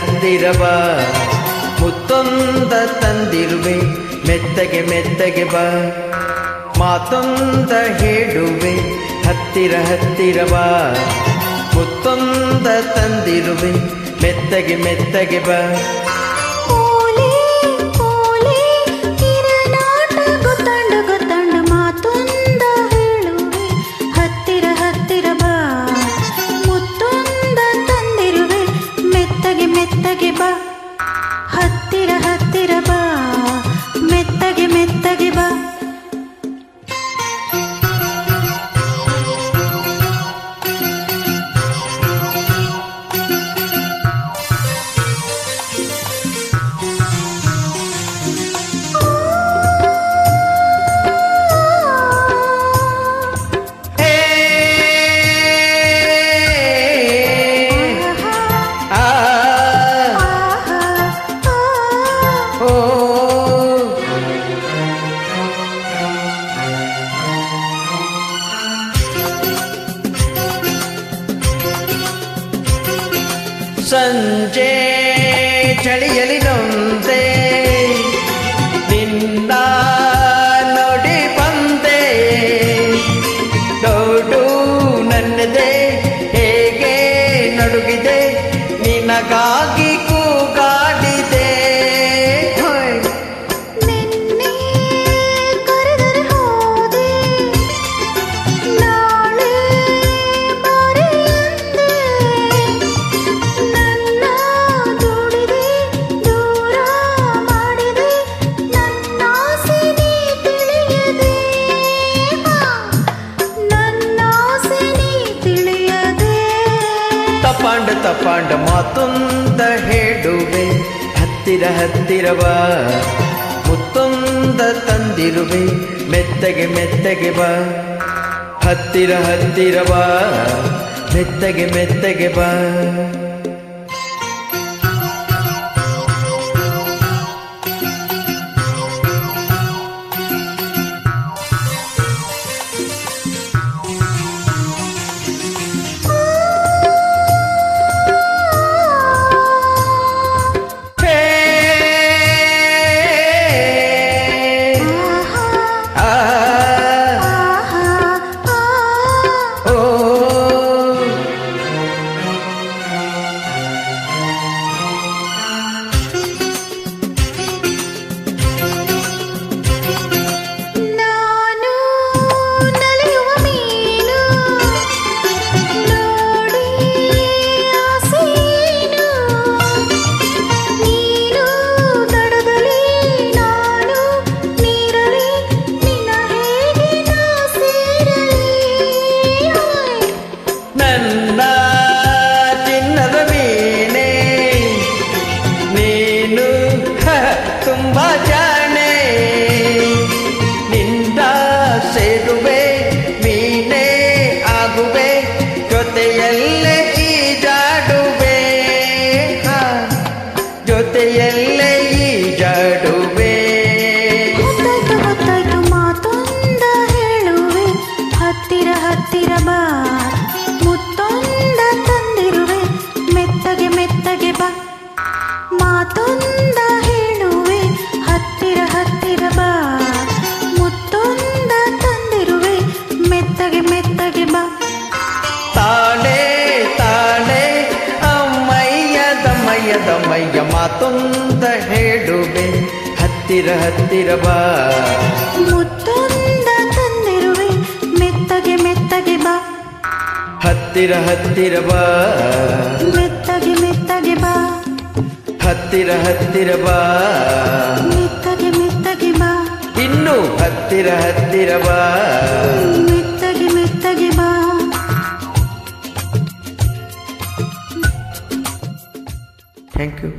ಹತ್ತಿರ ಬಾ ಮುತ್ತೊಂದ ತಂದಿರುವೆ ಮೆತ್ತಗೆ ಮೆತ್ತಗೆ ಬಾ ಮಾತೊಂದ ಹೇಳುವೆ ಹತ್ತಿರ ಹತ್ತಿರ ಬಾ ಮುತ್ತೊಂದ ತಂದಿರುವೆ ಮೆತ್ತಗೆ ಮೆತ್ತಗೆ ಬಾ ಹತ್ತಿರ ಹತ್ತಿರ ಬಾ ಮೆತ್ತಗೆ ಮೆತ್ತಗೆ ಬಾ ಸಂಜೆ ಚಳಿಯಲಿ ನೊಂದೆ ನಿನ್ನ ನೋಡಿ ಬಂದೆ ನೋಡು ನನ್ನದೇ ಹೇಗೆ ನಡುಗಿದೆ ನಿನಗಾಗಿ ಕೂಗಾಡಿದೆ ತಪಾಂಡ ಮಾತೊಂದ ಹೇಳುವೆ ಹತ್ತಿರ ಹತ್ತಿರ ಬಾ ಮುತ್ತೊಂದ ತಂದಿರುವೆ ಮೆತ್ತಗೆ ಮೆತ್ತಗೆ ಬಾ ಹತ್ತಿರ ಹತ್ತಿರ ಬಾ ಮೆತ್ತಗೆ ಮೆತ್ತಗೆ ಬಾ ತುಂಬಾ ಜಾಣೆ ನಿಂದ ಸೇರುವೆ ಮೀನೇ ಆಗುವೆ ಜೊತೆಯಲ್ಲೇ ಈಜಾಡುವೆ ಜೊತೆಯಲ್ಲೇ ಈಜಾಡುವೆ ಹೊತ್ತಾಯ್ತು ಮಾತೊಂದ ಹೇಳುವೆ ಹತ್ತಿರ ಹತ್ತಿರ ಬಾ ಮುತ್ತೊಂದ ತಂದಿರುವೆ ಮೆತ್ತಗೆ ಮೆತ್ತಗೆ ಬಾ ಮಾತೊಂದ ಹೇಳುವೆ ಹತ್ತಿರ ಹತ್ತಿರ ಬಾ ಮುತ್ತೊಂದ ತಂದಿರುವೆ ಮೆತ್ತಗೆ ಮೆತ್ತಗೆ ಬಾ ತಾಳೆ ತಾಳೆ ಅಮ್ಮಯ್ಯ ದಮ್ಮಯ್ಯ ದಮ್ಮಯ್ಯ ಮಾತೊಂದ ಹೇಳುವೆ ಹತ್ತಿರ ಹತ್ತಿರ ಬಾ ಮುತ್ತೊಂದ ತಂದಿರುವೆ ಮೆತ್ತಗೆ ಮೆತ್ತಗೆ ಬಾ ಹತ್ತಿರ ಹತ್ತಿರ ಬಾ ಮೆತ್ತಗೆ ಮೆತ್ತಗೆ ಬಾ ಹತ್ತಿರ ಹತ್ತಿರ ಬಾ ಮೆತ್ತಗೆ ಮೆತ್ತಗೆ ಬಾ ಇನ್ನು ಹತ್ತಿರ ಹತ್ತಿರ ಬಾ ಮೆತ್ತಗೆ ಮೆತ್ತಗೆ ಬಾ ಥ್ಯಾಂಕ್ ಯು.